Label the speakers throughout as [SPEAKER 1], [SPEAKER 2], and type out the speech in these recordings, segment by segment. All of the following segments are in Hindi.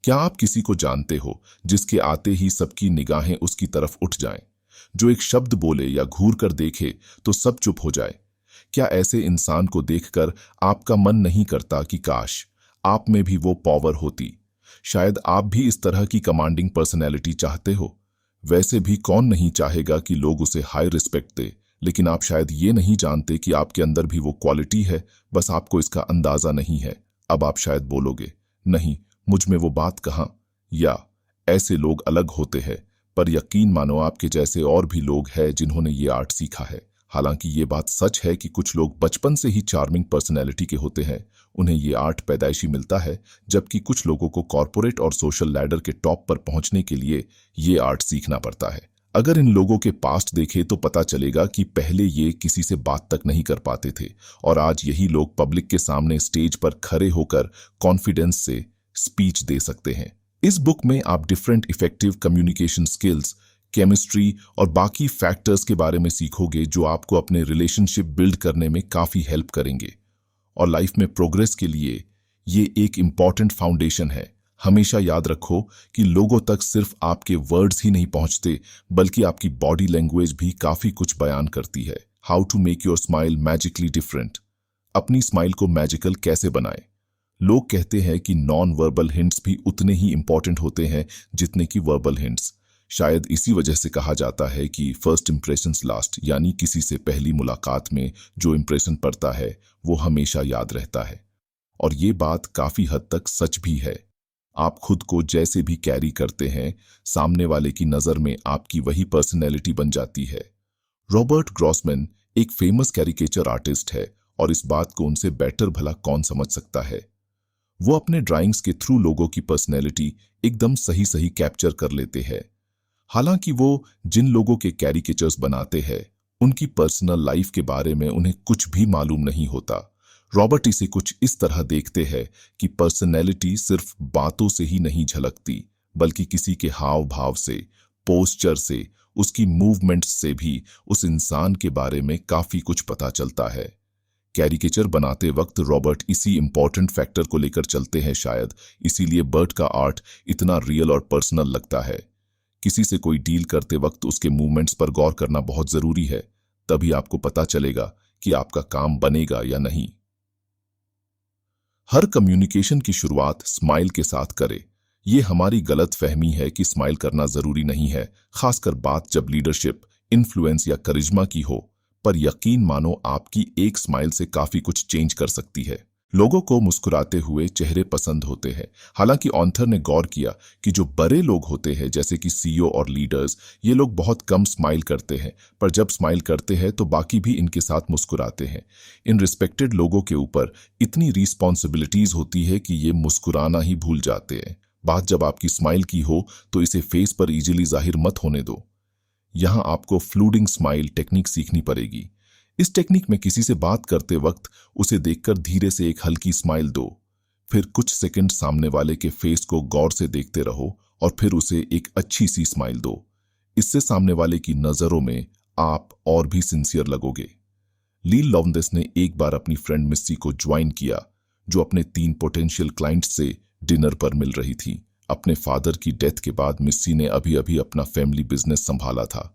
[SPEAKER 1] क्या आप किसी को जानते हो जिसके आते ही सबकी निगाहें उसकी तरफ उठ जाएं, जो एक शब्द बोले या घूर कर देखे तो सब चुप हो जाए? क्या ऐसे इंसान को देखकर आपका मन नहीं करता कि काश आप में भी वो पावर होती? शायद आप भी इस तरह की कमांडिंग पर्सनैलिटी चाहते हो। वैसे भी कौन नहीं चाहेगा कि लोग उसे हाई रिस्पेक्ट दे, लेकिन आप शायद ये नहीं जानते कि आपके अंदर भी वो क्वालिटी है, बस आपको इसका अंदाजा नहीं है। अब आप शायद बोलोगे, नहीं, मुझ में वो बात कहाँ, या ऐसे लोग अलग होते हैं। पर यकीन मानो, आपके जैसे और भी लोग हैं जिन्होंने ये आर्ट सीखा है। हालांकि ये बात सच है कि कुछ लोग बचपन से ही चार्मिंग पर्सनैलिटी के होते हैं, उन्हें ये आर्ट पैदाइशी मिलता है, जबकि कुछ लोगों को कॉर्पोरेट और सोशल लैडर के टॉप पर पहुंचने के लिए ये आर्ट सीखना पड़ता है। अगर इन लोगों के पास्ट देखें तो पता चलेगा कि पहले ये किसी से बात तक नहीं कर पाते थे, और आज यही लोग पब्लिक के सामने स्टेज पर खड़े होकर कॉन्फिडेंस से स्पीच दे सकते हैं। इस बुक में आप different effective communication skills, chemistry और बाकी फैक्टर्स के बारे में सीखोगे जो आपको अपने रिलेशनशिप बिल्ड करने में काफी हेल्प करेंगे। और लाइफ में प्रोग्रेस के लिए ये एक इम्पॉर्टेंट फाउंडेशन है। हमेशा याद रखो कि लोगों तक सिर्फ आपके वर्ड्स ही नहीं पहुंचते, बल्कि आपकी बॉडी लैंग्वेज भी काफी कुछ बयान करती है। How to make your smile magically different. अपनी स्माइल को मैजिकल कैसे बनाएं? लोग कहते हैं कि नॉन वर्बल हिंट्स भी उतने ही इंपॉर्टेंट होते हैं जितने कि वर्बल हिंट्स। शायद इसी वजह से कहा जाता है कि फर्स्ट इंप्रेशंस लास्ट, यानी किसी से पहली मुलाकात में जो इंप्रेशन पड़ता है वो हमेशा याद रहता है। और ये बात काफी हद तक सच भी है। आप खुद को जैसे भी कैरी करते हैं, सामने वाले की नजर में आपकी वही पर्सनैलिटी बन जाती है। रॉबर्ट ग्रॉसमैन एक फेमस कैरिकेचर आर्टिस्ट है, और इस बात को उनसे बेटर भला कौन समझ सकता है। वो अपने ड्राइंग्स के थ्रू लोगों की पर्सनैलिटी एकदम सही सही कैप्चर कर लेते हैं। हालांकि वो जिन लोगों के कैरिकेचर्स बनाते हैं, उनकी पर्सनल लाइफ के बारे में उन्हें कुछ भी मालूम नहीं होता। रॉबर्ट इसे कुछ इस तरह देखते हैं कि पर्सनैलिटी सिर्फ बातों से ही नहीं झलकती, बल्कि किसी के हाव भाव से, पोस्चर से, उसकी मूवमेंट्स से भी उस इंसान के बारे में काफी कुछ पता चलता है। कैरिकेचर बनाते वक्त रॉबर्ट इसी इंपॉर्टेंट फैक्टर को लेकर चलते हैं। शायद इसीलिए बर्ट का आर्ट इतना रियल और पर्सनल लगता है। किसी से कोई डील करते वक्त उसके मूवमेंट्स पर गौर करना बहुत जरूरी है, तभी आपको पता चलेगा कि आपका काम बनेगा या नहीं। हर कम्युनिकेशन की शुरुआत स्माइल के साथ करें। यह हमारी गलत फहमी है कि स्माइल करना जरूरी नहीं है, खासकर बात जब लीडरशिप, इन्फ्लुएंस या करिश्मा की हो। पर यकीन मानो, आपकी एक स्माइल से काफी कुछ चेंज कर सकती है। लोगों को मुस्कुराते हुए चेहरे पसंद होते हैं। हालांकि ऑथर ने गौर किया कि जो बड़े लोग होते हैं, जैसे कि सीईओ और लीडर्स, ये लोग बहुत कम स्माइल करते हैं, पर जब स्माइल करते हैं तो बाकी भी इनके साथ मुस्कुराते हैं। इन रिस्पेक्टेड लोगों के ऊपर इतनी रिस्पॉन्सिबिलिटीज होती है कि ये मुस्कुराना ही भूल जाते हैं। बात जब आपकी स्माइल की हो तो इसे फेस पर इजीली जाहिर मत होने दो। यहां आपको फ्लूडिंग स्माइल टेक्निक सीखनी पड़ेगी। इस टेक्निक में किसी से बात करते वक्त उसे देखकर धीरे से एक हल्की स्माइल दो, फिर कुछ सेकंड सामने वाले के फेस को गौर से देखते रहो और फिर उसे एक अच्छी सी स्माइल दो। इससे सामने वाले की नजरों में आप और भी सिंसियर लगोगे। लील लॉवंदेस ने एक बार अपनी फ्रेंड मिस्सी को ज्वाइन किया, जो अपने 3 पोटेंशियल क्लाइंट्स से डिनर पर मिल रही थी। अपने फादर की डेथ के बाद मिस्सी ने अभी अभी अपना फैमिली बिजनेस संभाला था।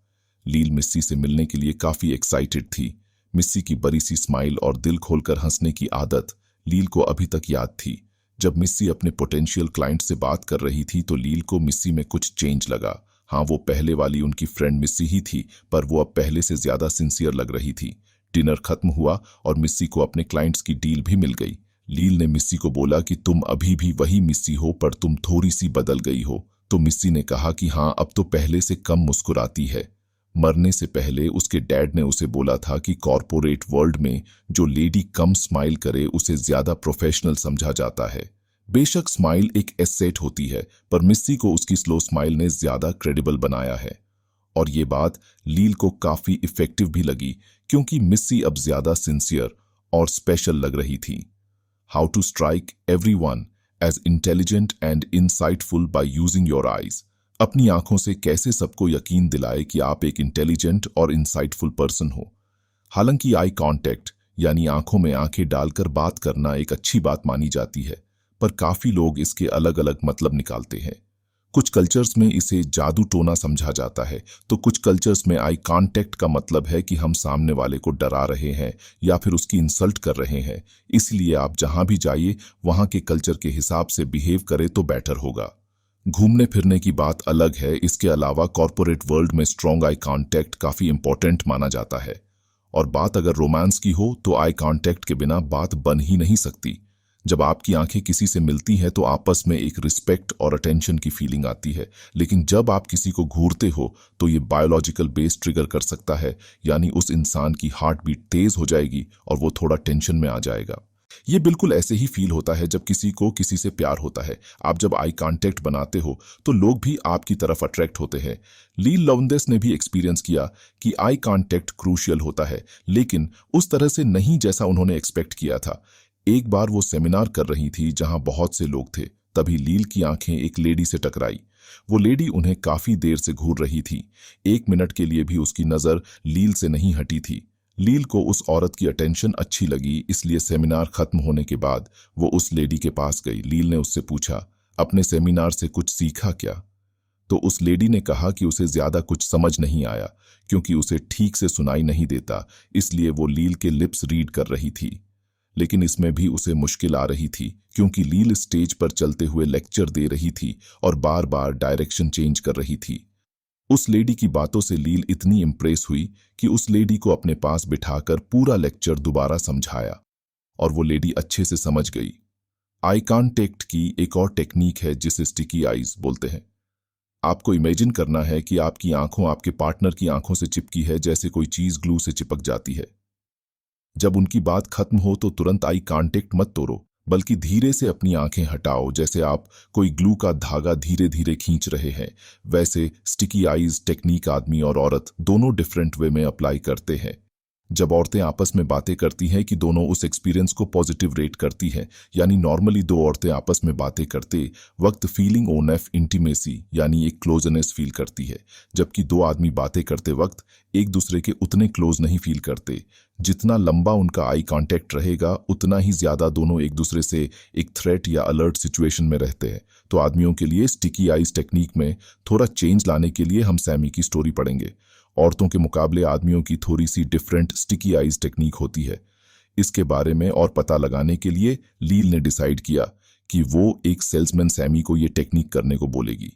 [SPEAKER 1] लील मिस्सी से मिलने के लिए काफी एक्साइटेड थी। मिस्सी की बड़ी सी स्माइल और दिल खोलकर हंसने की आदत लील को अभी तक याद थी। जब मिस्सी अपने पोटेंशियल क्लाइंट से बात कर रही थी तो लील को मिस्सी में कुछ चेंज लगा। हाँ, वो पहले वाली उनकी फ्रेंड मिस्सी ही थी, पर वो अब पहले से ज्यादा सिंसियर लग रही थी। डिनर खत्म हुआ और मिस्सी को अपने क्लाइंट्स की डील भी मिल गई। लील ने मिस्सी को बोला कि तुम अभी भी वही मिस्सी हो, पर तुम थोड़ी सी बदल गई हो। तो मिस्सी ने कहा कि हाँ, अब तो पहले से कम मुस्कुराती है। मरने से पहले उसके डैड ने उसे बोला था कि कॉर्पोरेट वर्ल्ड में जो लेडी कम स्माइल करे उसे ज्यादा प्रोफेशनल समझा जाता है। बेशक स्माइल एक एसेट होती है, पर मिस्सी को उसकी स्लो स्माइल ने ज्यादा क्रेडिबल बनाया है। और ये बात लील को काफी इफेक्टिव भी लगी, क्योंकि मिस्सी अब ज्यादा सिंसियर और स्पेशल लग रही थी। How to strike everyone as intelligent and insightful by using your eyes. अपनी आंखों से कैसे सबको यकीन दिलाए कि आप एक इंटेलिजेंट और इंसाइटफुल पर्सन हो। हालांकि आई कांटेक्ट यानी आंखों में आंखें डालकर बात करना एक अच्छी बात मानी जाती है, पर काफी लोग इसके अलग अलग मतलब निकालते हैं। कुछ कल्चर्स में इसे जादू टोना समझा जाता है, तो कुछ कल्चर्स में आई कांटेक्ट का मतलब है कि हम सामने वाले को डरा रहे हैं या फिर उसकी इंसल्ट कर रहे हैं। इसलिए आप जहां भी जाइए वहां के कल्चर के हिसाब से बिहेव करें तो बेटर होगा। घूमने फिरने की बात अलग है, इसके अलावा कॉर्पोरेट वर्ल्ड में स्ट्रॉन्ग आई कांटेक्ट काफी इंपॉर्टेंट माना जाता है। और बात अगर रोमांस की हो तो आई कांटेक्ट के बिना बात बन ही नहीं सकती। जब आपकी आंखें किसी से मिलती हैं तो आपस में एक रिस्पेक्ट और अटेंशन की फीलिंग आती है, लेकिन जब आप किसी को घूरते हो तो ये बायोलॉजिकल बेस ट्रिगर कर सकता है, यानी उस इंसान की हार्ट बीट तेज हो जाएगी और वो थोड़ा टेंशन में आ जाएगा। ये बिल्कुल ऐसे ही फील होता है जब किसी को किसी से प्यार होता है। आप जब आई कांटेक्ट बनाते हो तो लोग भी आपकी तरफ अट्रैक्ट होते हैं। लील लवंदेस ने भी एक्सपीरियंस किया कि आई कांटेक्ट क्रूशियल होता है, लेकिन उस तरह से नहीं जैसा उन्होंने एक्सपेक्ट किया था। एक बार वो सेमिनार कर रही थी जहां बहुत से लोग थे, तभी लील की आंखें एक लेडी से टकराई। वो लेडी उन्हें काफी देर से घूर रही थी। 1 मिनट के लिए भी उसकी नजर लील से नहीं हटी थी। लील को उस औरत की अटेंशन अच्छी लगी, इसलिए सेमिनार खत्म होने के बाद वो उस लेडी के पास गई। लील ने उससे पूछा, अपने सेमिनार से कुछ सीखा क्या? तो उस लेडी ने कहा कि उसे ज्यादा कुछ समझ नहीं आया, क्योंकि उसे ठीक से सुनाई नहीं देता, इसलिए वो लील के लिप्स रीड कर रही थी। लेकिन इसमें भी उसे मुश्किल आ रही थी, क्योंकि लील स्टेज पर चलते हुए लेक्चर दे रही थी और बार बार डायरेक्शन चेंज कर रही थी। उस लेडी की बातों से लील इतनी इम्प्रेस हुई कि उस लेडी को अपने पास बिठाकर पूरा लेक्चर दोबारा समझाया, और वो लेडी अच्छे से समझ गई। आई कांटेक्ट की एक और टेक्निक है जिसे स्टिकी आईज बोलते हैं। आपको इमेजिन करना है कि आपकी आंखों आपके पार्टनर की आंखों से चिपकी है, जैसे कोई चीज ग्लू से चिपक जाती है। जब उनकी बात खत्म हो तो तुरंत आई कांटेक्ट मत तोड़ो, बल्कि धीरे से अपनी आंखें हटाओ, जैसे आप कोई ग्लू का धागा धीरे धीरे खींच रहे हैं। वैसे स्टिकी आईज टेक्निक आदमी और औरत दोनों डिफरेंट वे में अप्लाई करते हैं। जब औरतें आपस में बातें करती हैं कि दोनों उस एक्सपीरियंस को पॉजिटिव रेट करती हैं, यानी नॉर्मली दो औरतें आपस में बातें करते वक्त फीलिंग ओन एफ इंटीमेसी यानी एक क्लोजनेस फील करती है, जबकि दो आदमी बातें करते वक्त एक दूसरे के उतने क्लोज नहीं फील करते। जितना लंबा उनका आई कांटेक्ट रहेगा उतना ही ज्यादा दोनों एक दूसरे से एक थ्रेट या अलर्ट सिचुएशन में रहते हैं। तो आदमियों के लिए स्टिकी आईज टेक्निक में थोड़ा चेंज लाने के लिए हम सैमी की स्टोरी पढ़ेंगे। औरतों के मुकाबले आदमियों की थोड़ी सी डिफरेंट स्टिकी आईज टेक्निक होती है। इसके बारे में और पता लगाने के लिए लील ने डिसाइड किया कि वो एक सेल्समैन सैमी को ये टेक्निक करने को बोलेगी।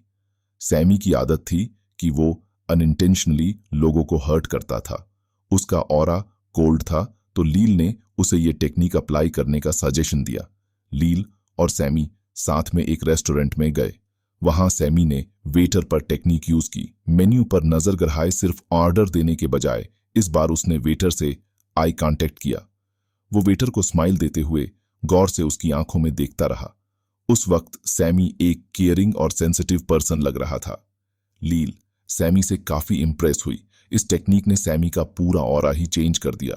[SPEAKER 1] सैमी की आदत थी कि वो अनइंटेंशनली लोगों को हर्ट करता था। उसका ऑरा कोल्ड था, तो लील ने उसे ये टेक्निक अप्लाई करने का सजेशन दिया। लील और सैमी साथ में एक रेस्टोरेंट में गए। वहां सैमी ने वेटर पर टेक्निक यूज की। मेन्यू पर नजर गड़ाए सिर्फ ऑर्डर देने के बजाय इस बार उसने वेटर से आई कांटेक्ट किया। वो वेटर को स्माइल देते हुए गौर से उसकी आंखों में देखता रहा। उस वक्त सैमी एक केयरिंग और सेंसिटिव पर्सन लग रहा था। लील सैमी से काफी इंप्रेस हुई। इस टेक्निक ने सैमी का पूरा ऑरा ही चेंज कर दिया।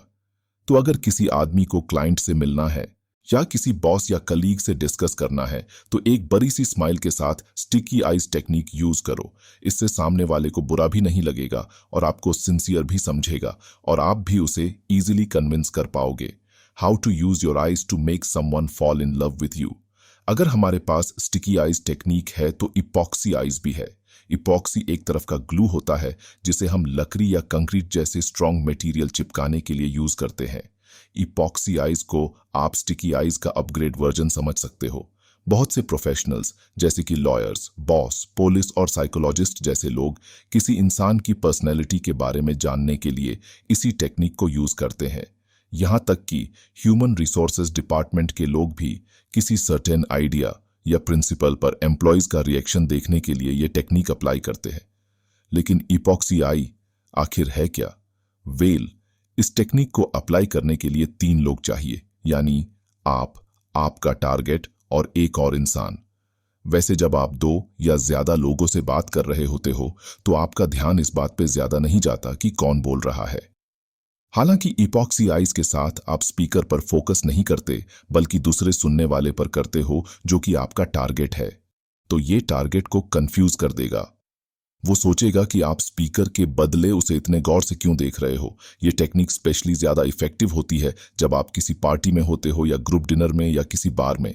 [SPEAKER 1] तो अगर किसी आदमी को क्लाइंट से मिलना है या किसी बॉस या कलीग से डिस्कस करना है तो एक बड़ी सी स्माइल के साथ स्टिकी आईज टेक्निक यूज करो। इससे सामने वाले को बुरा भी नहीं लगेगा और आपको सिंसियर भी समझेगा, और आप भी उसे इजीली कन्विंस कर पाओगे। How to use your eyes to make someone fall in love with you. अगर हमारे पास स्टिकी आईज टेक्निक है तो इपॉक्सी आईज भी है। इपॉक्सी एक तरफ का ग्लू होता है जिसे हम लकड़ी या कंक्रीट जैसे स्ट्रॉन्ग मटेरियल चिपकाने के लिए यूज करते हैं। इपॉक्सी आईज को आप स्टिकी आईज का अपग्रेड वर्जन समझ सकते हो। बहुत से प्रोफेशनल्स जैसे कि लॉयर्स, बॉस, पुलिस और साइकोलॉजिस्ट जैसे लोग किसी इंसान की पर्सनैलिटी के बारे में जानने के लिए इसी टेक्निक को यूज करते हैं। यहां तक कि ह्यूमन रिसोर्सेज डिपार्टमेंट के लोग भी किसी सर्टेन आइडिया या प्रिंसिपल पर एम्प्लॉयज का रिएक्शन देखने के लिए ये टेक्निक अप्लाई करते हैं। लेकिन इपॉक्सी आई आखिर है क्या? वेल, इस टेक्निक को अप्लाई करने के लिए 3 लोग चाहिए, यानी आप, आपका टारगेट और एक और इंसान। वैसे जब आप 2 या ज्यादा लोगों से बात कर रहे होते हो तो आपका ध्यान इस बात पे ज्यादा नहीं जाता कि कौन बोल रहा है। हालांकि इपॉक्सी आईज के साथ आप स्पीकर पर फोकस नहीं करते बल्कि दूसरे सुनने वाले पर करते हो जो कि आपका टारगेट है, तो ये टारगेट को कंफ्यूज कर देगा। वो सोचेगा कि आप स्पीकर के बदले उसे इतने गौर से क्यों देख रहे हो। ये टेक्निक स्पेशली ज्यादा इफेक्टिव होती है जब आप किसी पार्टी में होते हो या ग्रुप डिनर में या किसी बार में।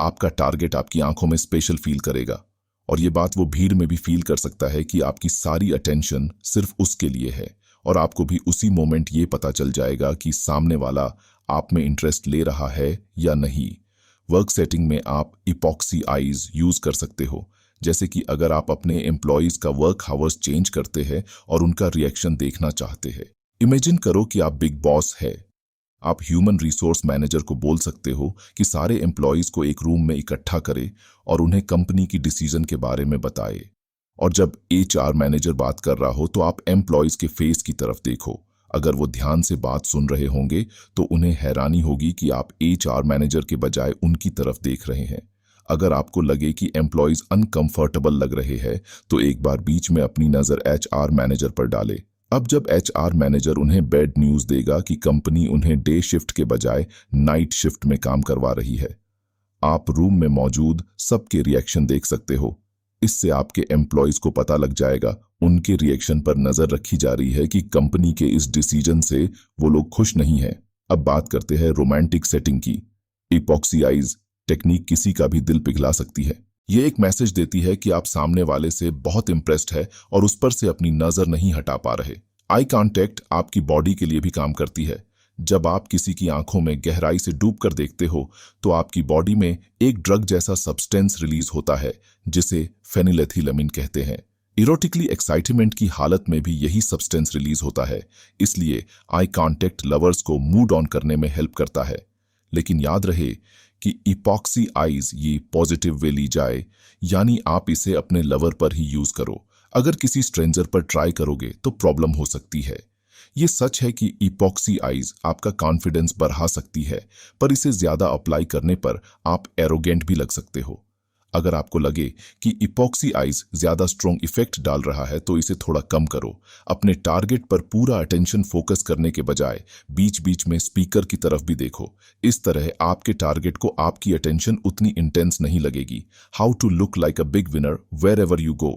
[SPEAKER 1] आपका टारगेट आपकी आंखों में स्पेशल फील करेगा, और ये बात वो भीड़ में भी फील कर सकता है कि आपकी सारी अटेंशन सिर्फ उसके लिए है, और आपको भी उसी मोमेंट ये पता चल जाएगा कि सामने वाला आप में इंटरेस्ट ले रहा है या नहीं। वर्क सेटिंग में आप इपॉक्सी आईज यूज कर सकते हो, जैसे कि अगर आप अपने एम्प्लॉयज का वर्क हावर्स चेंज करते हैं और उनका रिएक्शन देखना चाहते हैं। इमेजिन करो कि आप बिग बॉस है। आप ह्यूमन रिसोर्स मैनेजर को बोल सकते हो कि सारे एम्प्लॉयज को एक रूम में इकट्ठा करे और उन्हें कंपनी की डिसीजन के बारे में बताए। और जब एचआर मैनेजर बात कर रहा हो तो आप एम्प्लॉयज के फेस की तरफ देखो। अगर वो ध्यान से बात सुन रहे होंगे तो उन्हें हैरानी होगी कि आप एचआर मैनेजर के बजाय उनकी तरफ देख रहे हैं। अगर आपको लगे कि एम्प्लॉयज अनकंफर्टेबल लग रहे हैं तो एक बार बीच में अपनी नजर एचआर मैनेजर पर डाले। अब जब एचआर मैनेजर उन्हें बैड न्यूज देगा कि कंपनी उन्हें डे शिफ्ट के बजाय नाइट शिफ्ट में काम करवा रही है, आप रूम में मौजूद सबके रिएक्शन देख सकते हो। इससे आपके एम्प्लॉयज को पता लग जाएगा, उनके रिएक्शन पर नजर रखी जा रही है कि कंपनी के इस डिसीजन से वो लोग खुश नहीं है। अब बात करते हैं रोमांटिक सेटिंग की। इपॉक्सी आईज टेक्निक किसी का भी दिल पिघला सकती है। ये एक मैसेज देती है कि आप सामने वाले से बहुत इंप्रेस्ड है और उस पर से अपनी नजर नहीं हटा पा रहे। आई कांटेक्ट आपकी बॉडी के लिए भी काम करती है। जब आप किसी की आंखों में गहराई से डूबकर देखते हो तो आपकी बॉडी में एक ड्रग जैसा सब्सटेंस रिलीज होता है जिसे फेनिलेथिलामीन कहते हैं। इरोटिकली एक्साइटमेंट की हालत में भी यही सब्सटेंस रिलीज होता है, इसलिए आई कांटेक्ट लवर्स को मूड ऑन करने में हेल्प करता है। लेकिन याद रहे कि इपॉक्सी आईज ये पॉजिटिव वे ली जाए, यानी आप इसे अपने लवर पर ही यूज करो। अगर किसी स्ट्रेंजर पर ट्राई करोगे तो प्रॉब्लम हो सकती है। ये सच है कि इपॉक्सी आईज आपका कॉन्फिडेंस बढ़ा सकती है, पर इसे ज्यादा अप्लाई करने पर आप एरोगेंट भी लग सकते हो। अगर आपको लगे कि इपॉक्सी आईज ज्यादा स्ट्रॉन्ग इफेक्ट डाल रहा है तो इसे थोड़ा कम करो। अपने टारगेट पर पूरा अटेंशन फोकस करने के बजाय बीच बीच में स्पीकर की तरफ भी देखो। इस तरह आपके टारगेट को आपकी अटेंशन उतनी इंटेंस नहीं लगेगी। How to look like a big winner wherever you go.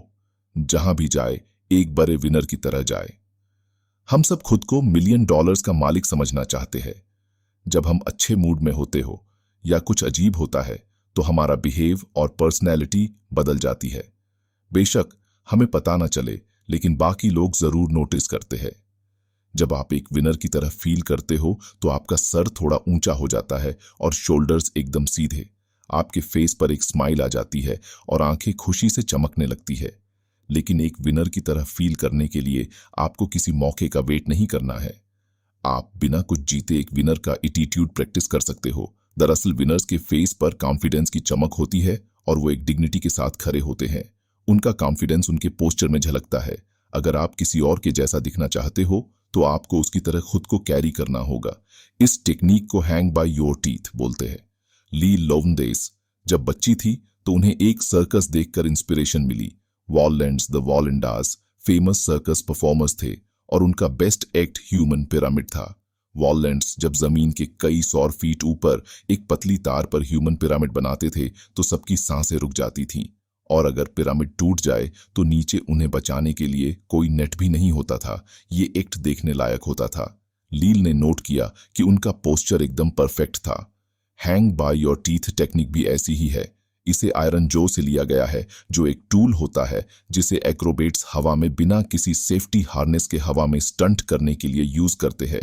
[SPEAKER 1] जहां भी जाए एक बड़े विनर की तरह जाए। हम सब खुद को $1 मिलियन का मालिक समझना चाहते हैं। जब हम अच्छे मूड में होते हो या कुछ अजीब होता है तो हमारा बिहेव और पर्सनैलिटी बदल जाती है। बेशक हमें पता ना चले, लेकिन बाकी लोग जरूर नोटिस करते हैं। जब आप एक विनर की तरह फील करते हो तो आपका सर थोड़ा ऊंचा हो जाता है और शोल्डर्स एकदम सीधे। आपके फेस पर एक स्माइल आ जाती है और आंखें खुशी से चमकने लगती है। लेकिन एक विनर की तरह फील करने के लिए आपको किसी मौके का वेट नहीं करना है। आप बिना कुछ जीते एक विनर का एटीट्यूड प्रैक्टिस कर सकते हो। दरअसल विनर्स के फेस पर कॉन्फिडेंस की चमक होती है और वो एक डिग्निटी के साथ खड़े होते हैं। उनका कॉन्फिडेंस उनके पोस्चर में झलकता है। अगर आप किसी और के जैसा दिखना चाहते हो तो आपको उसकी तरह खुद को कैरी करना होगा। इस टेक्निक को हैंग बाय योर टीथ बोलते हैं। ली लोवनडेस जब बच्ची थी तो उन्हें एक सर्कस देखकर इंस्पिरेशन मिली। Wallendas the Wallendas famous circus performers थे और उनका बेस्ट एक्ट ह्यूमन पिरामिड था। वॉलैंड्स जब जमीन के कई 100 फीट ऊपर एक पतली तार पर ह्यूमन पिरामिड बनाते थे तो सबकी सांसें रुक जाती थीं, और अगर पिरामिड टूट जाए तो नीचे उन्हें बचाने के लिए कोई नेट भी नहीं होता था। ये एक्ट देखने लायक होता था। लील ने नोट किया कि उनका पोस्चर एकदम परफेक्ट था। Hang by your teeth technique भी ऐसी ही है। इसे आयरन जो से लिया गया है, जो एक टूल होता है जिसे एक्रोबेट्स हवा में बिना किसी सेफ्टी हार्नेस के हवा में स्टंट करने के लिए यूज करते हैं।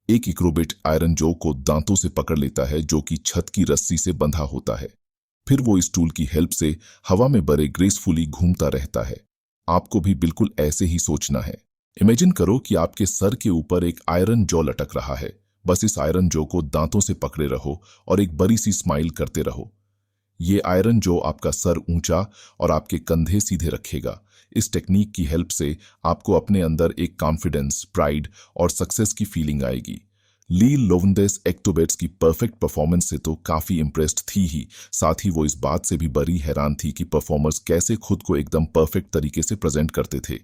[SPEAKER 1] एक एक्रोबेट आयरन जो को दांतों से पकड़ लेता है जो कि छत की रस्सी से बंधा होता है। फिर वो इस टूल की हेल्प से हवा में बड़े ग्रेसफुली घूमता रहता है। आपको भी बिल्कुल ऐसे ही सोचना है। इमेजिन करो कि आपके सर के ऊपर एक आयरन जॉ लटक रहा है। बस इस आयरन जॉ को दांतों से पकड़े रहो और एक बड़ी सी स्माइल करते रहो। ये आयरन जॉ आपका सर ऊंचा और आपके कंधे सीधे रखेगा। इस टेक्निक की हेल्प से आपको अपने अंदर एक कॉन्फिडेंस, प्राइड और सक्सेस की फीलिंग आएगी। ली लोवनडेस एक्टोबेट्स की परफेक्ट परफॉर्मेंस से तो काफी इंप्रेस्ड थी ही, साथ ही वो इस बात से भी बड़ी हैरान थी कि परफॉर्मर्स कैसे खुद को एकदम परफेक्ट तरीके से प्रेजेंट करते थे।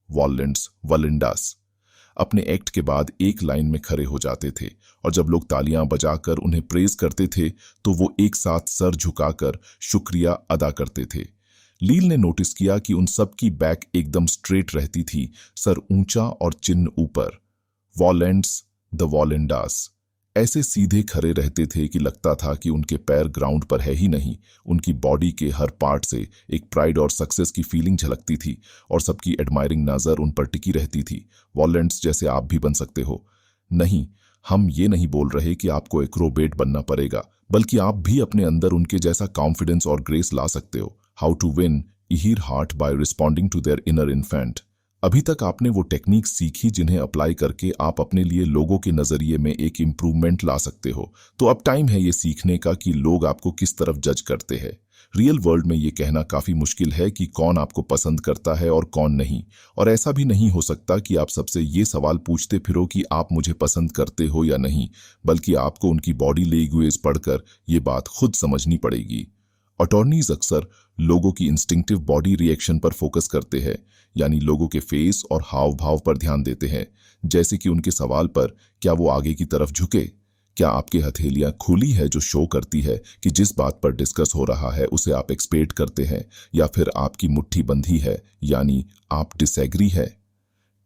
[SPEAKER 1] वॉलैंड्स वॉलैंडास अपने एक्ट के बाद एक लाइन में खड़े हो जाते थे और जब लोग तालियां बजाकर उन्हें प्रेज करते थे तो वो एक साथ सर झुकाकर शुक्रिया अदा करते थे। लील ने नोटिस किया कि उन सब की बैक एकदम स्ट्रेट रहती थी, सर ऊंचा और चिन्ह ऊपर। वॉलैंड्स द वॉलैंडास ऐसे सीधे खड़े रहते थे कि लगता था कि उनके पैर ग्राउंड पर है ही नहीं। उनकी बॉडी के हर पार्ट से एक प्राइड और सक्सेस की फीलिंग झलकती थी और सबकी एडमायरिंग नजर उन पर टिकी रहती थी। वॉलेंट्स जैसे आप भी बन सकते हो। नहीं, हम ये नहीं बोल रहे कि आपको एक्रोबेट बनना पड़ेगा, बल्कि आप भी अपने अंदर उनके जैसा कॉन्फिडेंस और ग्रेस ला सकते हो। How to win their heart by responding to their inner infant. अभी तक आपने वो टेक्निक सीखी जिन्हें अप्लाई करके आप अपने लिए लोगों के नजरिए में एक इम्प्रूवमेंट ला सकते हो। तो अब टाइम है ये सीखने का कि लोग आपको किस तरफ जज करते हैं। रियल वर्ल्ड में ये कहना काफी मुश्किल है कि कौन आपको पसंद करता है और कौन नहीं। और ऐसा भी नहीं हो सकता कि आप सबसे ये सवाल पूछते फिरो कि आप मुझे पसंद करते हो या नहीं, बल्कि आपको उनकी बॉडी लैंग्वेज पढ़कर ये बात खुद समझनी पड़ेगी। अटॉर्नीज अक्सर लोगों की इंस्टिंक्टिव बॉडी रिएक्शन पर फोकस करते हैं, यानी लोगों के फेस और हाव भाव पर ध्यान देते हैं। जैसे कि उनके सवाल पर क्या वो आगे की तरफ झुके, क्या आपकी हथेलियां खुली है जो शो करती है कि जिस बात पर डिस्कस हो रहा है उसे आप एक्सपेक्ट करते हैं, या फिर आपकी मुट्ठी बंधी है यानी आप डिसएग्री है।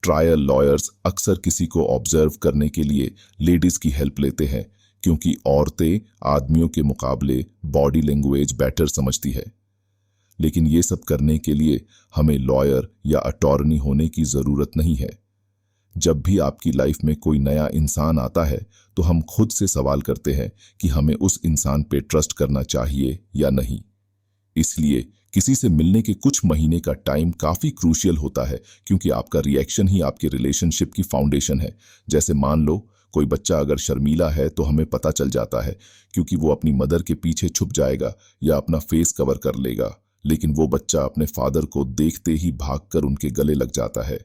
[SPEAKER 1] ट्रायल लॉयर्स अक्सर किसी को ऑब्जर्व करने के लिए लेडीज की हेल्प लेते हैं, क्योंकि औरतें आदमियों के मुकाबले बॉडी लैंग्वेज बेटर समझती है। लेकिन ये सब करने के लिए हमें लॉयर या अटॉर्नी होने की जरूरत नहीं है। जब भी आपकी लाइफ में कोई नया इंसान आता है तो हम खुद से सवाल करते हैं कि हमें उस इंसान पे ट्रस्ट करना चाहिए या नहीं। इसलिए किसी से मिलने के कुछ महीने का टाइम काफी क्रूशियल होता है, क्योंकि आपका रिएक्शन ही आपके रिलेशनशिप की फाउंडेशन है। जैसे मान लो कोई बच्चा अगर शर्मीला है तो हमें पता चल जाता है, क्योंकि वो अपनी मदर के पीछे छुप जाएगा या अपना फेस कवर कर लेगा। लेकिन वो बच्चा अपने फादर को देखते ही भागकर उनके गले लग जाता है।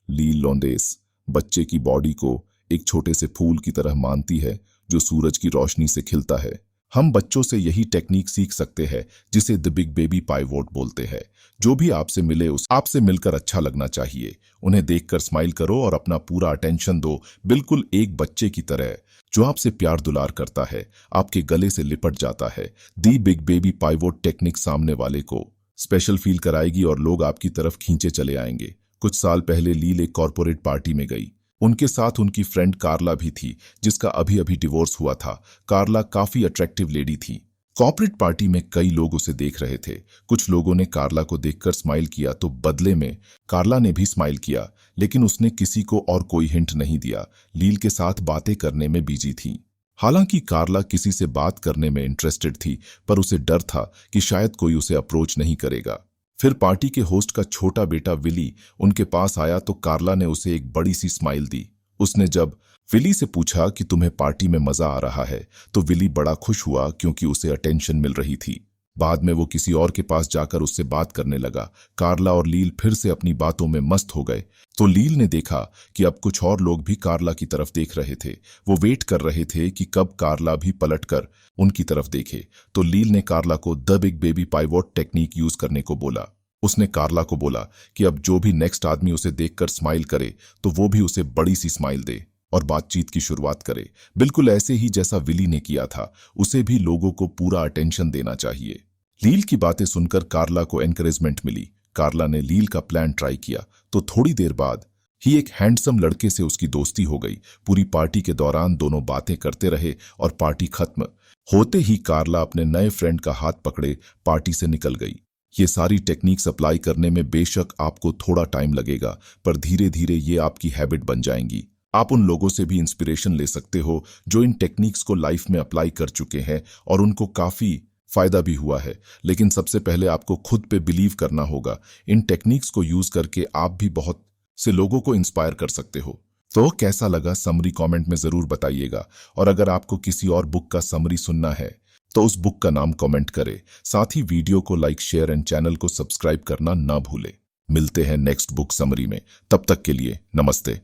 [SPEAKER 1] ली लोंडेस बच्चे की बॉडी को एक छोटे से फूल की तरह मानती है जो सूरज की रोशनी से खिलता है। हम बच्चों से यही टेक्निक सीख सकते हैं, जिसे द बिग बेबी पाइवोट बोलते हैं। जो भी आपसे मिले उस आपसे मिलकर अच्छा लगना चाहिए। उन्हें देखकर स्माइल करो और अपना पूरा अटेंशन दो, बिल्कुल एक बच्चे की तरह जो आपसे प्यार दुलार करता है, आपके गले से लिपट जाता है। The big baby pivot technique सामने वाले को स्पेशल फील कराएगी और लोग आपकी तरफ खींचे चले आएंगे। कुछ साल पहले लील एक कॉर्पोरेट पार्टी में गई। उनके साथ उनकी फ्रेंड कार्ला भी थी, जिसका अभी अभी डिवोर्स हुआ था। कार्ला काफी अट्रैक्टिव लेडी थी। कॉर्पोरेट पार्टी में कई लोग उसे देख रहे थे। कुछ लोगों ने कार्ला को देखकर स्माइल किया तो बदले में कार्ला ने भी स्माइल किया, लेकिन उसने किसी को और कोई हिंट नहीं दिया। लील के साथ बातें करने में बिजी थी। हालांकि कार्ला किसी से बात करने में इंटरेस्टेड थी, पर उसे डर था कि शायद कोई उसे अप्रोच नहीं करेगा। फिर पार्टी के होस्ट का छोटा बेटा विली उनके पास आया तो कार्ला ने उसे एक बड़ी सी स्माइल दी। उसने जब विली से पूछा कि तुम्हें पार्टी में मजा आ रहा है, तो विली बड़ा खुश हुआ क्योंकि उसे अटेंशन मिल रही थी। बाद में वो किसी और के पास जाकर उससे बात करने लगा। कार्ला और लील फिर से अपनी बातों में मस्त हो गए। तो लील ने देखा कि अब कुछ और लोग भी कार्ला की तरफ देख रहे थे। वो वेट कर रहे थे कि कब कार्ला भी पलटकर उनकी तरफ देखे। तो लील ने कार्ला को the big baby pivot technique use करने को बोला। उसने कार्ला को बोला कि अब जो भी नेक्स्ट आदमी उसे देखकर स्माइल करे तो वो भी उसे बड़ी सी स्माइल दे और बातचीत की शुरुआत करे, बिल्कुल ऐसे ही जैसा विली ने किया था। उसे भी लोगों को पूरा अटेंशन देना चाहिए। लील की बातें सुनकर कार्ला को एनकरेजमेंट मिली। कार्ला ने लील का प्लान ट्राई किया तो थोड़ी देर बाद ही एक हैंडसम लड़के से उसकी दोस्ती हो गई। पूरी पार्टी के दौरान दोनों बातें करते रहे और पार्टी खत्म होते ही कार्ला अपने नए फ्रेंड का हाथ पकड़े पार्टी से निकल गई। ये सारी टेक्निक्स अप्लाई करने में बेशक आपको थोड़ा टाइम लगेगा, पर धीरे धीरे ये आपकी हैबिट बन जाएंगी। आप उन लोगों से भी इंस्पिरेशन ले सकते हो जो इन टेक्निक्स को लाइफ में अप्लाई कर चुके हैं और उनको काफी फायदा भी हुआ है। लेकिन सबसे पहले आपको खुद पे बिलीव करना होगा। इन टेक्निक्स को यूज करके आप भी बहुत से लोगों को इंस्पायर कर सकते हो। तो कैसा लगा समरी कमेंट में जरूर बताइएगा। और अगर आपको किसी और बुक का समरी सुनना है तो उस बुक का नाम कमेंट करें। साथ ही वीडियो को लाइक, शेयर एंड चैनल को सब्सक्राइब करना ना भूलें। मिलते हैं नेक्स्ट बुक समरी में। तब तक के लिए नमस्ते।